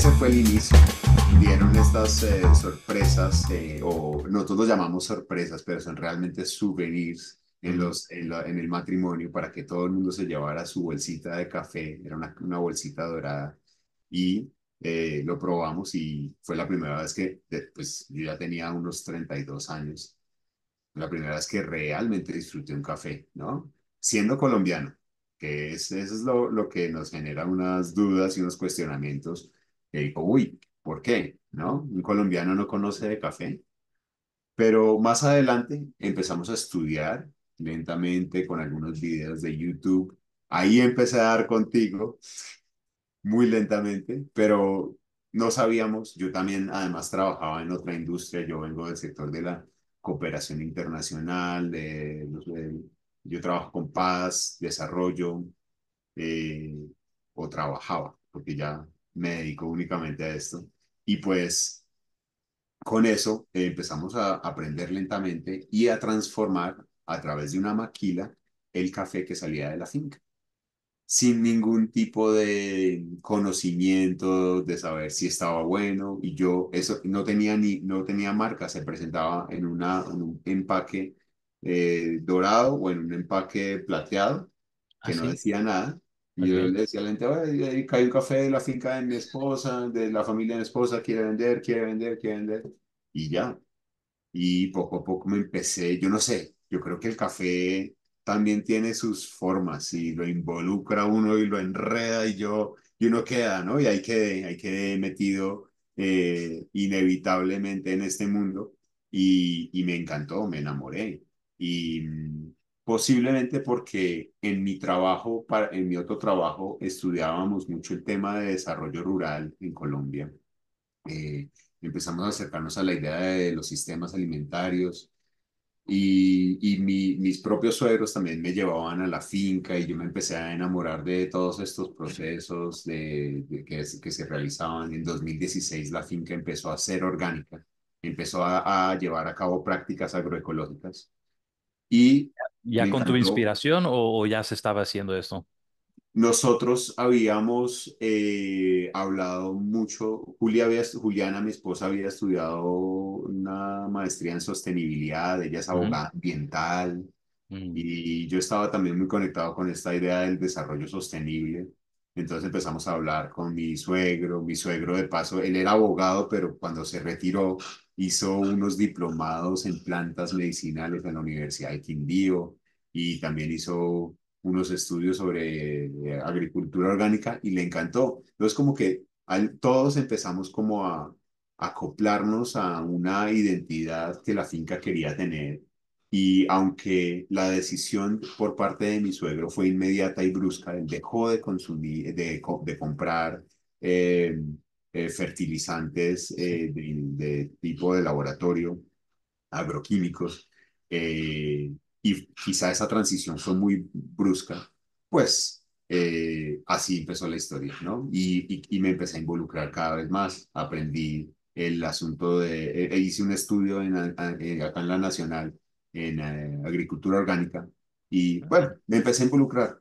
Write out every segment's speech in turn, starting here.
ese fue el inicio. Dieron estas sorpresas, o nosotros los llamamos sorpresas, pero son realmente souvenirs Ujú. en el matrimonio para que todo el mundo se llevara su bolsita de café. Era una bolsita dorada y lo probamos y fue la primera vez que, pues yo ya tenía unos 32 años, la primera vez que realmente disfruté un café, ¿no? Siendo colombiano, que eso es lo que nos genera unas dudas y unos cuestionamientos. Que digo, uy, ¿por qué? ¿No? Un colombiano no conoce de café. Pero más adelante empezamos a estudiar lentamente con algunos videos de YouTube. Ahí empecé a dar contigo muy lentamente, pero no sabíamos. Yo también, además, trabajaba en otra industria. Yo vengo del sector de la cooperación internacional, yo trabajo con paz, desarrollo, eh, o trabajaba, porque ya me dedico únicamente a esto. Y pues con eso empezamos a aprender lentamente y a transformar a través de una maquila el café que salía de la finca sin ningún tipo de conocimiento de saber si estaba bueno. Y yo eso no tenía marca, se presentaba en un empaque dorado o en un empaque plateado ¿Ah, que no sí? decía nada. Y yo Ok. le decía a la gente: "Oye, ahí cae un café de la finca de mi esposa, de la familia de mi esposa, quiere vender, quiere vender, quiere vender". Y ya. Y poco a poco me empecé, yo no sé, yo creo que el café también tiene sus formas y lo involucra a uno y lo enreda y uno queda, ¿no? Y ahí quedé metido inevitablemente en este mundo y me encantó, me enamoré. Y posiblemente porque en mi trabajo, en mi otro trabajo, estudiábamos mucho el tema de desarrollo rural en Colombia. eh, Empezamos a acercarnos a la idea de los sistemas alimentarios mis propios suegros también me llevaban a la finca y yo me empecé a enamorar de todos estos procesos que se realizaban. En 2016 la finca empezó a ser orgánica, empezó a llevar a cabo prácticas agroecológicas y me ¿Ya con tu encantó. inspiración o ya se estaba haciendo esto? Nosotros habíamos hablado mucho. Juliana, mi esposa, había estudiado una maestría en sostenibilidad. Ella es Ujú. abogada ambiental Mm. y yo estaba también muy conectado con esta idea del desarrollo sostenible. Entonces empezamos a hablar con mi suegro. Mi suegro, de paso, él era abogado, pero cuando se retiró hizo unos diplomados en plantas medicinales en la Universidad de Quindío y también hizo unos estudios sobre agricultura orgánica y le encantó. Entonces, como que todos empezamos como a acoplarnos a una identidad que la finca quería tener. Y aunque la decisión por parte de mi suegro fue inmediata y brusca, él dejó de consumir, de comprar eh, fertilizantes de tipo de laboratorio, agroquímicos, y quizá esa transición fue muy brusca, pues así empezó la historia, ¿no? Y me empecé a involucrar cada vez más, aprendí el asunto hice un estudio acá en la Nacional en agricultura orgánica y bueno, me empecé a involucrar.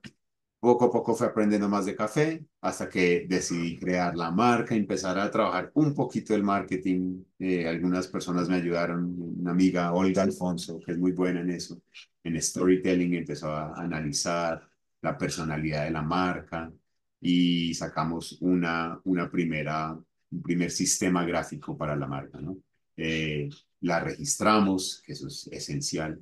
Poco a poco fui aprendiendo más de café hasta que decidí crear la marca, empezar a trabajar un poquito el marketing. Algunas personas me ayudaron, una amiga, Olga Alfonso, que es muy buena en eso, en storytelling, empezó a analizar la personalidad de la marca y sacamos un primer sistema gráfico para la marca, ¿no? La registramos, que eso es esencial,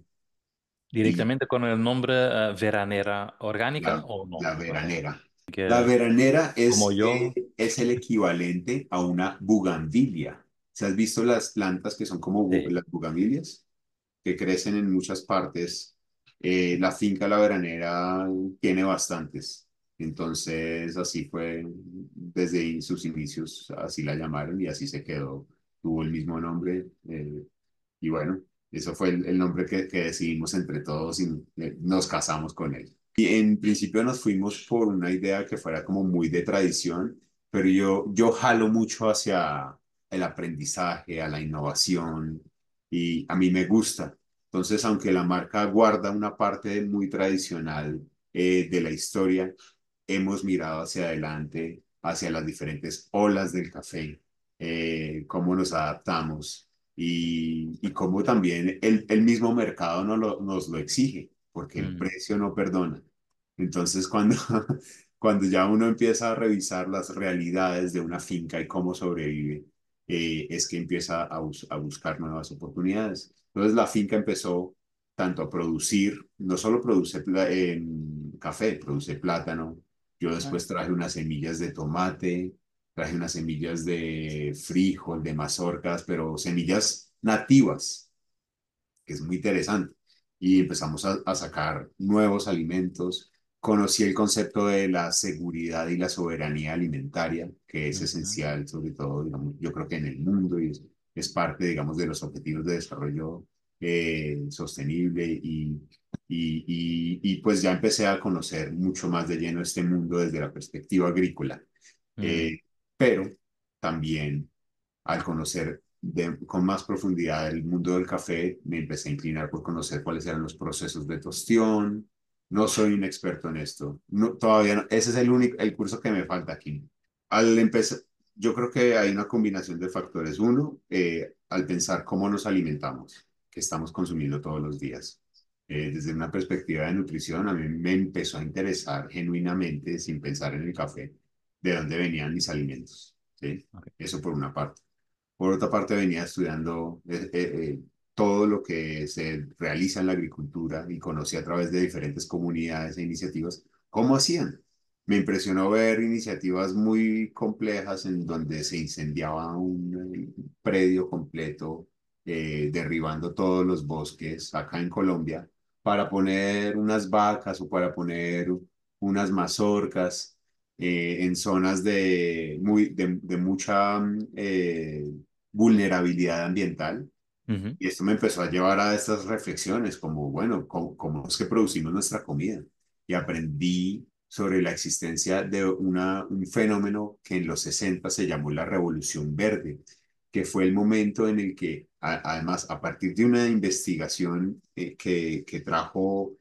y ¿Directamente con el nombre Veranera Orgánica la, o no? la veranera. La Que veranera como yo, es el equivalente a una bugambilia. ¿Se has visto las plantas que son como sí. las bugambilias? Que crecen en muchas partes. La finca La Veranera tiene bastantes. Entonces, así fue desde sus inicios, así la llamaron y así se quedó. Tuvo el mismo nombre. Y bueno, eso fue el nombre que decidimos entre todos y nos casamos con él. Y en principio nos fuimos por una idea que fuera como muy de tradición, pero yo jalo mucho hacia el aprendizaje, a la innovación y a mí me gusta. Entonces, aunque la marca guarda una parte muy tradicional de la historia, hemos mirado hacia adelante hacia las diferentes olas del café, cómo nos adaptamos y cómo también el mismo mercado nos lo exige, porque el Mm, precio no perdona. Entonces, cuando ya uno empieza a revisar las realidades de una finca y cómo sobrevive, es que empieza a buscar nuevas oportunidades. Entonces, la finca empezó tanto a producir, no solo produce café, produce plátano. Yo ah, después traje unas semillas de tomate, traje unas semillas de frijol, de mazorcas, pero semillas nativas, que es muy interesante. Y empezamos a sacar nuevos alimentos. Conocí el concepto de la seguridad y la soberanía alimentaria, que es ujú, esencial, sobre todo, digamos, yo creo que en el mundo y es parte, digamos, de los objetivos de desarrollo sostenible y pues ya empecé a conocer mucho más de lleno este mundo desde la perspectiva agrícola. mm, Eh, pero también al conocer con más profundidad el mundo del café, me empecé a inclinar por conocer cuáles eran los procesos de tostión. No soy un experto en esto. No, todavía no. Ese es el único, el curso que me falta aquí. Al empezar, yo creo que hay una combinación de factores. Uno, al pensar cómo nos alimentamos, que estamos consumiendo todos los días. Desde una perspectiva de nutrición, a mí me empezó a interesar genuinamente, sin pensar en el café, de dónde venían mis alimentos. ¿Sí? ok, Eso por una parte. Por otra parte, venía estudiando todo lo que se realiza en la agricultura y conocí a través de diferentes comunidades e iniciativas cómo hacían. Me impresionó ver iniciativas muy complejas en donde se incendiaba un predio completo, derribando todos los bosques acá en Colombia para poner unas vacas o para poner unas mazorcas en zonas de mucha vulnerabilidad ambiental. ujú, Y esto me empezó a llevar a estas reflexiones como, bueno, cómo es que producimos nuestra comida? Y aprendí sobre la existencia de un fenómeno que en los 60 se llamó la Revolución Verde, que fue el momento en el que, además, a partir de una investigación que trajo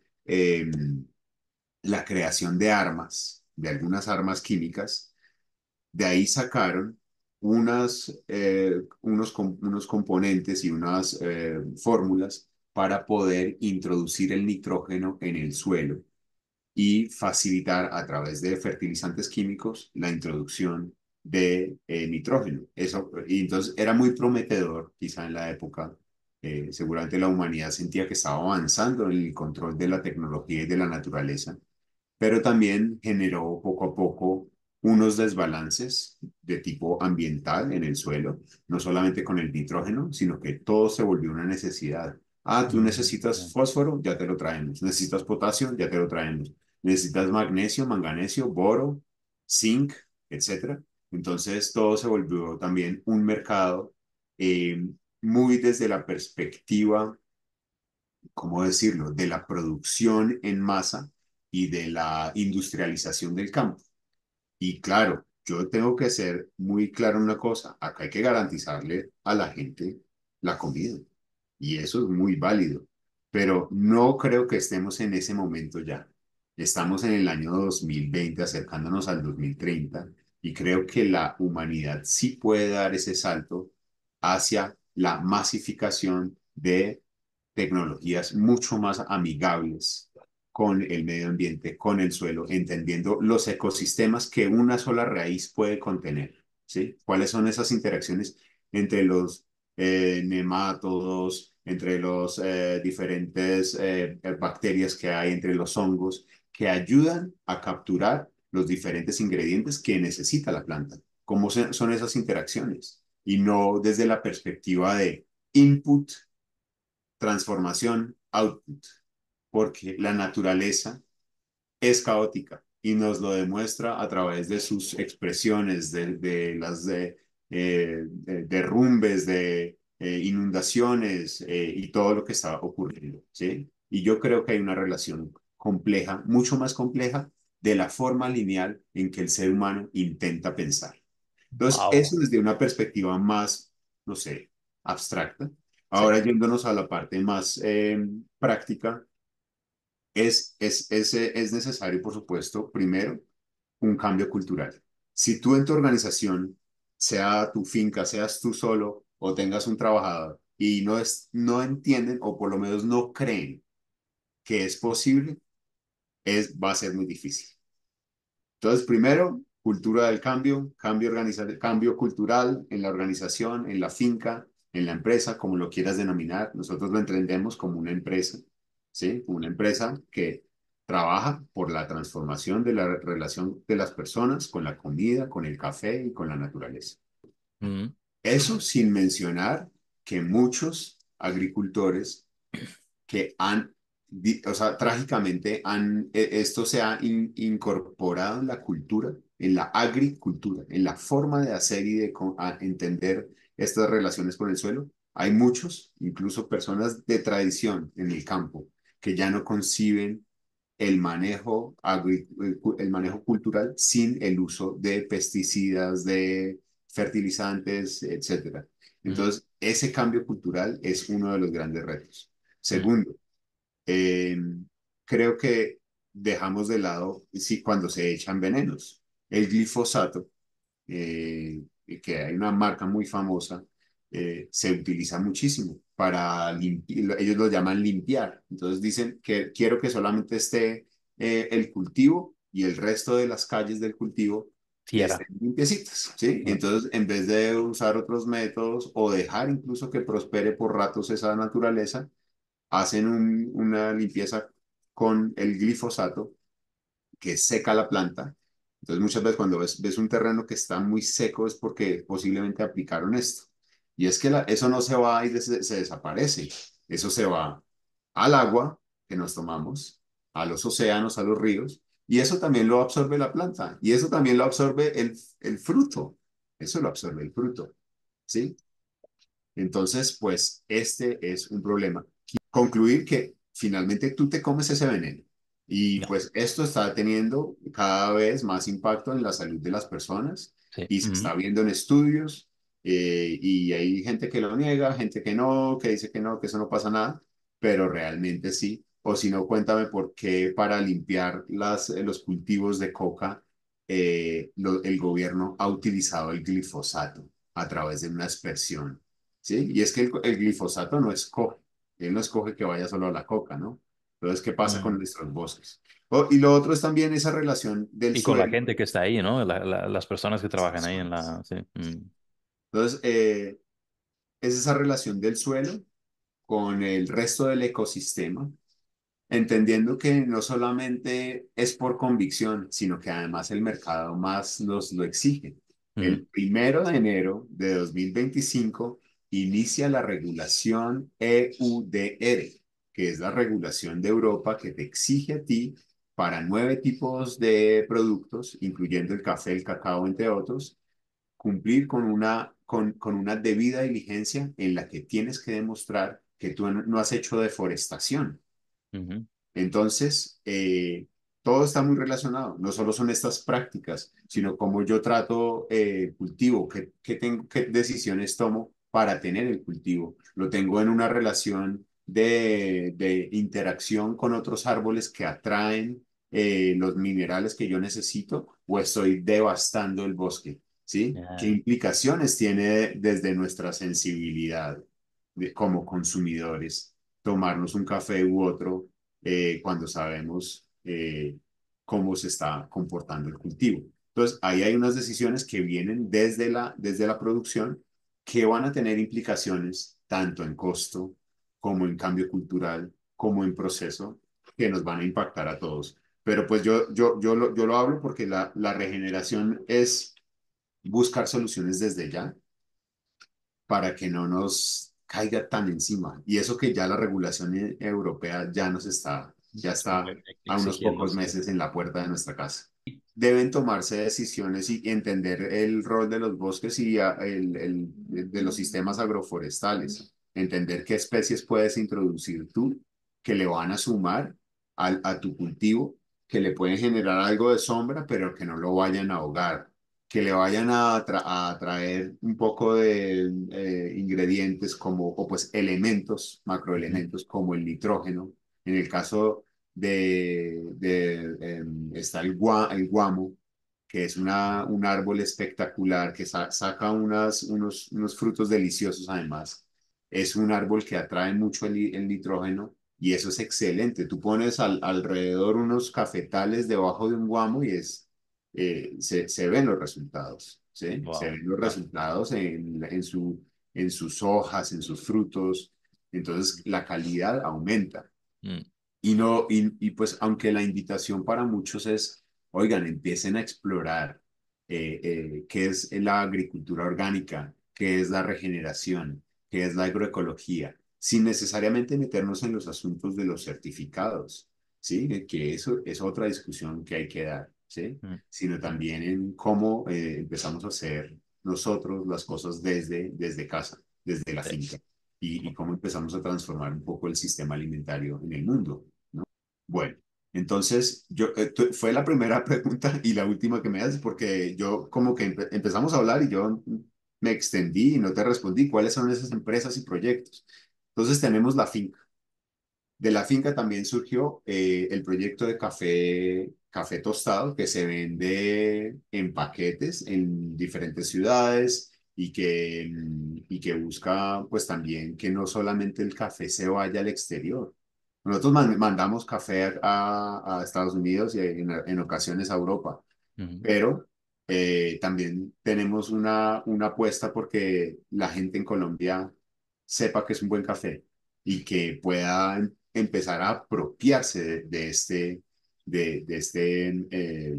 la creación de armas, de algunas armas químicas, de ahí sacaron unos componentes y unas fórmulas para poder introducir el nitrógeno en el suelo y facilitar a través de fertilizantes químicos la introducción de nitrógeno. Eso, y entonces era muy prometedor, quizá en la época. Seguramente la humanidad sentía que estaba avanzando en el control de la tecnología y de la naturaleza, pero también generó poco a poco unos desbalances de tipo ambiental en el suelo, no solamente con el nitrógeno, sino que todo se volvió una necesidad. Ah, tú mm, necesitas ya, fósforo, ya te lo traemos. Necesitas potasio, ya te lo traemos. Necesitas magnesio, manganesio, boro, zinc, etcétera. Entonces todo se volvió también un mercado eh, muy desde la perspectiva, ¿cómo decirlo?, de la producción en masa y de la industrialización del campo. Y claro, yo tengo que ser muy claro en una cosa, acá hay que garantizarle a la gente la comida. Y eso es muy válido. Pero no creo que estemos en ese momento ya. Estamos en el año 2020 acercándonos al 2030 y creo que la humanidad sí puede dar ese salto hacia la masificación de tecnologías mucho más amigables con el medio ambiente, con el suelo, entendiendo los ecosistemas que una sola raíz puede contener, ¿sí? ¿Cuáles son esas interacciones entre los nemátodos, entre los diferentes bacterias que hay, entre los hongos, que ayudan a capturar los diferentes ingredientes que necesita la planta? ¿Cómo son esas interacciones? Y no desde la perspectiva de input, transformación, output, porque la naturaleza es caótica y nos lo demuestra a través de sus expresiones, de las de derrumbes, de inundaciones y todo lo que está ocurriendo, ¿sí? Y yo creo que hay una relación compleja, mucho más compleja, de la forma lineal en que el ser humano intenta pensar. Entonces, wow, eso desde una perspectiva más, no sé, abstracta. sí, Ahora yéndonos a la parte más práctica, es necesario, por supuesto, primero, un cambio cultural, Si tú en tu organización, sea tu finca, seas tú solo o tengas un trabajador y no entienden o por lo menos no creen que es posible, va a ser muy difícil. Entonces, primero, cultura del cambio, cambio cultural en la organización, en la finca, en la empresa, como lo quieras denominar. Nosotros lo entendemos como una empresa, ¿sí? Como una empresa que trabaja por la transformación de la relación de las personas con la comida, con el café y con la naturaleza. Mm, Eso sin mencionar que muchos agricultores que o sea, trágicamente esto se ha incorporado en la cultura, en la agricultura, en la forma de hacer y de entender estas relaciones con el suelo. Hay muchos, incluso personas de tradición en el campo, que ya no conciben el manejo cultural sin el uso de pesticidas, de fertilizantes, etcétera. mm, Entonces, ese cambio cultural es uno de los grandes retos. mm. Segundo, eh, creo que dejamos de lado sí, cuando se echan venenos. El glifosato, que hay una marca muy famosa, se utiliza muchísimo para limpiar, ellos lo llaman limpiar. Entonces dicen que quiero que solamente esté el cultivo y el resto de las calles del cultivo estén Tierra. limpiecitas, ¿sí? Mm, Entonces, en vez de usar otros métodos o dejar incluso que prospere por ratos esa naturaleza, hacen una limpieza con el glifosato que seca la planta. Entonces muchas veces cuando ves un terreno que está muy seco es porque posiblemente aplicaron esto. Y es que eso no se va y se desaparece. Eso se va al agua que nos tomamos, a los océanos, a los ríos, y eso también lo absorbe la planta. Y eso también lo absorbe el fruto. Eso lo absorbe el fruto. ¿Sí? Entonces, pues este es un problema. Concluir que finalmente tú te comes ese veneno. Y ya, pues esto está teniendo cada vez más impacto en la salud de las personas sí. y se está viendo en estudios y hay gente que lo niega, gente que no, que dice que no, que eso no pasa nada, pero realmente sí. O si no, cuéntame por qué para limpiar los cultivos de coca el gobierno ha utilizado el glifosato a través de una aspersión. ¿Sí? Y es que el glifosato no escoge, él no escoge que vaya solo a la coca, ¿no? Entonces, ¿qué pasa con Mm. nuestros bosques? Y lo otro es también esa relación del Y con la suelo, gente que está ahí, ¿no? Las personas que las trabajan ahí en personas. la... Sí. Mm, Entonces, es esa relación del suelo con el resto del ecosistema, entendiendo que no solamente es por convicción, sino que además el mercado más nos lo exige. mm, El 1 de enero de 2025 inicia la regulación EUDR, que es la regulación de Europa que te exige a ti para 9 tipos de productos, incluyendo el café, el cacao, entre otros, cumplir con una debida diligencia en la que tienes que demostrar que tú no has hecho deforestación. ujú, Entonces, todo está muy relacionado. No solo son estas prácticas, sino cómo yo trato el cultivo, qué decisiones tomo para tener el cultivo. Lo tengo en una relación de interacción con otros árboles que atraen los minerales que yo necesito o estoy devastando el bosque, ¿sí? ¿Qué ya, implicaciones tiene desde nuestra sensibilidad como consumidores tomarnos un café u otro cuando sabemos cómo se está comportando el cultivo? Entonces, ahí hay unas decisiones que vienen desde la producción que van a tener implicaciones tanto en costo como en cambio cultural, como en proceso, que nos van a impactar a todos. Pero pues yo lo hablo porque la regeneración es buscar soluciones desde ya para que no nos caiga tan encima. Y eso que ya la regulación europea ya está a unos exigiendo, pocos sí. meses en la puerta de nuestra casa. Deben tomarse decisiones y entender el rol de los bosques y de los sistemas agroforestales. Entender qué especies puedes introducir tú que le van a sumar a tu cultivo, que le pueden generar algo de sombra, pero que no lo vayan a ahogar, que le vayan a traer un poco de ingredientes como, o pues elementos, Ujú, macroelementos como el nitrógeno. En el caso está el guamo, que es un árbol espectacular que saca unos frutos deliciosos además. Es un árbol que atrae mucho el nitrógeno y eso es excelente. Tú pones alrededor unos cafetales debajo de un guamo y se ven los resultados, ¿sí? Se Wow. ven los Ah, resultados en sus hojas, en sus frutos. Entonces la calidad aumenta. mm, Y no, pues aunque la invitación para muchos es, oigan, empiecen a explorar qué es la agricultura orgánica, qué es la regeneración, qué es la agroecología, sin necesariamente meternos en los asuntos de los certificados, ¿sí? Que eso es otra discusión que hay que dar, ¿sí? mm, Sino mm, también en cómo empezamos a hacer nosotros las cosas desde casa, desde la sí. finca y cómo empezamos a transformar un poco el sistema alimentario en el mundo, ¿no? Bueno, entonces fue la primera pregunta y la última que me haces porque yo como que empezamos a hablar y yo me extendí y no te respondí cuáles son esas empresas y proyectos. Entonces tenemos la finca. De la finca también surgió el proyecto de café tostado que se vende en paquetes en diferentes ciudades y que busca pues también que no solamente el café se vaya al exterior. Nosotros mandamos café a Estados Unidos y en ocasiones a Europa, Ujú. pero también tenemos una apuesta porque la gente en Colombia sepa que es un buen café y que pueda empezar a apropiarse de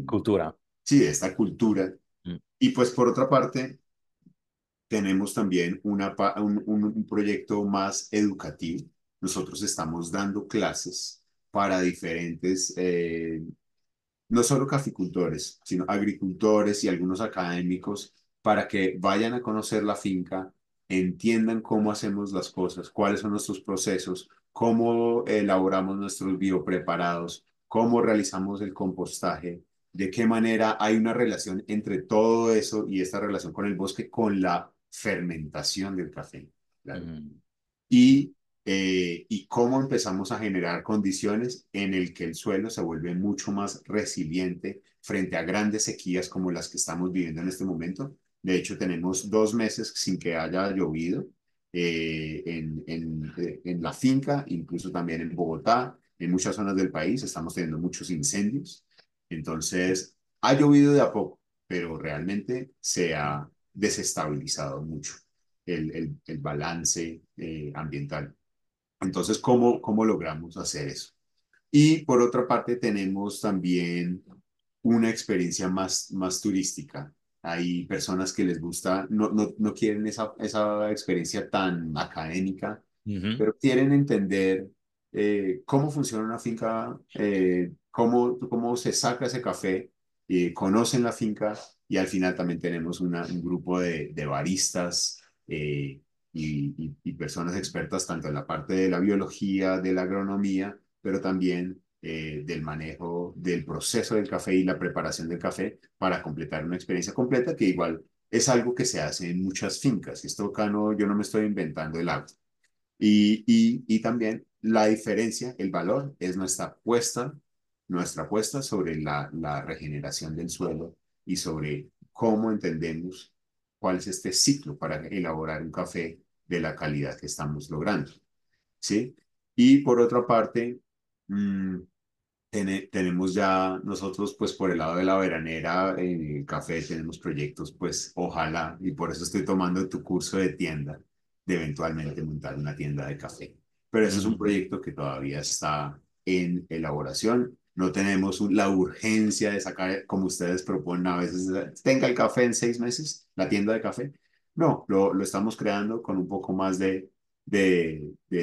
Cultura. sí, de esta cultura. Mm, Y pues por otra parte, tenemos también un proyecto más educativo. Nosotros estamos dando clases para diferentes no solo caficultores, sino agricultores y algunos académicos para que vayan a conocer la finca, entiendan cómo hacemos las cosas, cuáles son nuestros procesos, cómo elaboramos nuestros biopreparados, cómo realizamos el compostaje, de qué manera hay una relación entre todo eso y esta relación con el bosque, con la fermentación del café. Claro. mm, Y cómo empezamos a generar condiciones en el que el suelo se vuelve mucho más resiliente frente a grandes sequías como las que estamos viviendo en este momento. De hecho, tenemos 2 meses sin que haya llovido en la finca, incluso también en Bogotá, en muchas zonas del país, estamos teniendo muchos incendios. Entonces, ha llovido de a poco, pero realmente se ha desestabilizado mucho el balance ambiental. Entonces, ¿cómo logramos hacer eso? Y por otra parte, tenemos también una experiencia más turística. Hay personas que les gusta, no quieren esa experiencia tan académica, ujú, pero quieren entender cómo funciona una finca, cómo se saca ese café, conocen la finca y al final también tenemos un grupo de baristas y personas expertas tanto en la parte de la biología, de la agronomía, pero también del manejo del proceso del café y la preparación del café para completar una experiencia completa que igual es algo que se hace en muchas fincas. Esto acá no, yo no me estoy inventando el agua. Y también la diferencia, el valor, es nuestra apuesta sobre la regeneración del suelo y sobre cómo entendemos cuál es este ciclo para elaborar un café de la calidad que estamos logrando, ¿sí? Y por otra parte, mmm, tenemos ya nosotros, pues por el lado de la veranera, en el café tenemos proyectos, pues ojalá, y por eso estoy tomando tu curso de tienda, de eventualmente montar una tienda de café. Pero eso es un mm, proyecto que todavía está en elaboración. No tenemos la urgencia de sacar, como ustedes proponen a veces, tenga el café en 6 meses, la tienda de café. No, lo estamos creando con un poco más de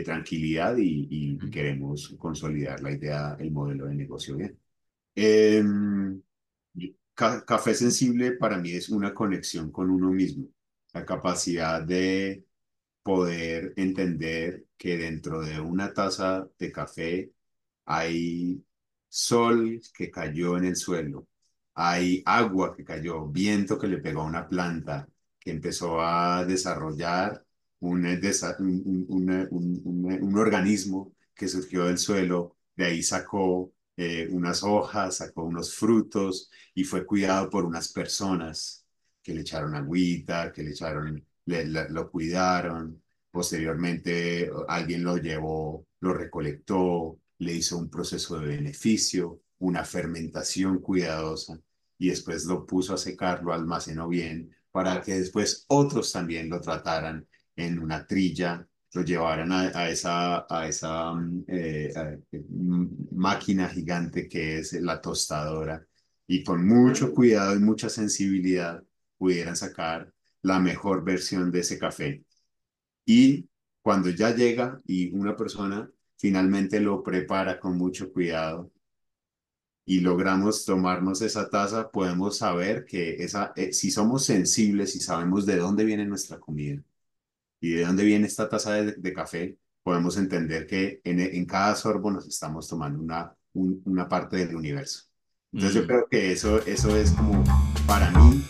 tranquilidad y mm, queremos consolidar la idea, el modelo de negocio bien. Eh, Café sensible para mí es una conexión con uno mismo, la capacidad de poder entender que dentro de una taza de café hay sol que cayó en el suelo, hay agua que cayó, viento que le pegó a una planta, que empezó a desarrollar un organismo que surgió del suelo, de ahí sacó unas hojas, sacó unos frutos y fue cuidado por unas personas que le echaron agüita, que le echaron, lo cuidaron. Posteriormente, alguien lo llevó, lo recolectó, le hizo un proceso de beneficio, una fermentación cuidadosa y después lo puso a secar, lo almacenó bien para que después otros también lo trataran en una trilla, lo llevaran a esa máquina gigante que es la tostadora y con mucho cuidado y mucha sensibilidad pudieran sacar la mejor versión de ese café. Y cuando ya llega y una persona finalmente lo prepara con mucho cuidado y logramos tomarnos esa taza, podemos saber que si somos sensibles y sabemos de dónde viene nuestra comida y de dónde viene esta taza de café, podemos entender que en cada sorbo nos estamos tomando una parte del universo. Entonces yo Mm. creo que eso es como, para mí,